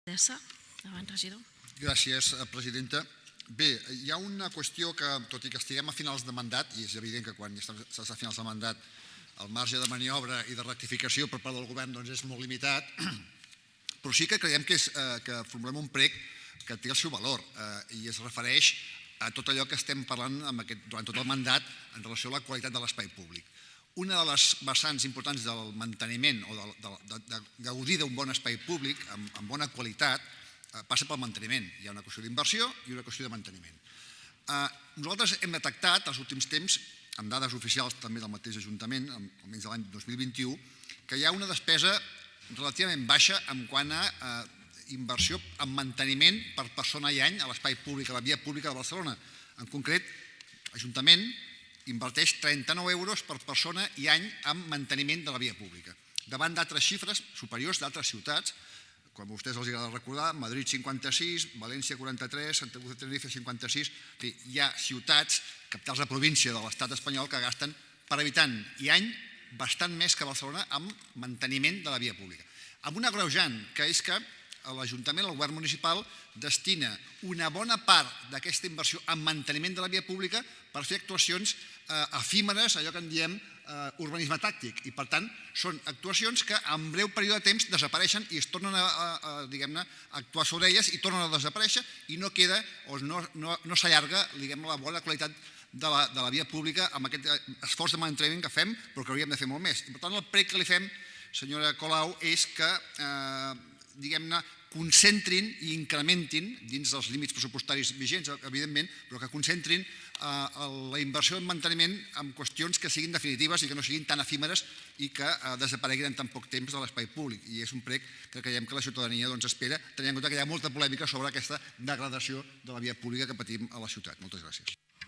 Davant, regidor. Gràcies, presidenta. Bé, hi ha una qüestió que, tot i que estiguem a finals de mandat, i és evident que quan estàs a finals de mandat el marge de maniobra i de rectificació per part del govern és molt limitat, però sí que creiem que formulem un prec que té el seu valor i es refereix a tot allò que estem parlant durant tot el mandat en relació a la qualitat de l'espai públic. Una de les vessants importants del manteniment o de gaudir d'un bon espai públic amb bona qualitat passa pel manteniment. Hi ha una qüestió d'inversió i una qüestió de manteniment. Nosaltres hem detectat als últims temps, amb dades oficials també del mateix Ajuntament, almenys de l'any 2021, que hi ha una despesa relativament baixa en quant a inversió en manteniment per persona i any a l'espai públic, a la via pública de Barcelona. En concret, l'Ajuntament inverteix 39 euros per persona i any en manteniment de la via pública, davant d'altres xifres superiors d'altres ciutats, com a vostès els agrada recordar, Madrid 56, València 43, Santa Cruz de Tenerife 56, hi ha ciutats, capitals de província de l'estat espanyol, que gasten per habitant i any bastant més que Barcelona amb manteniment de la via pública. Amb un agreujant, que és que l'Ajuntament, el govern municipal, destina una bona part d'aquesta inversió en manteniment de la via pública per fer actuacions efímeres, allò que en diem urbanisme tàctic, i per tant són actuacions que en breu període de temps desapareixen i es tornen a actuar sobre elles i tornen a desaparèixer i no queda o no s'allarga la bona qualitat de la via pública amb aquest esforç de manteniment que fem però que hauríem de fer molt més. I per tant el prec que li fem, senyora Colau, és que concentrin i incrementin, dins dels límits pressupostaris vigents, evidentment, però que concentrin la inversió en manteniment en qüestions que siguin definitives i que no siguin tan efímeres i que desapareguin en tan poc temps de l'espai públic. I és un prec que creiem que la ciutadania espera, tenint en compte que hi ha molta polèmica sobre aquesta degradació de la via pública que patim a la ciutat. Moltes gràcies.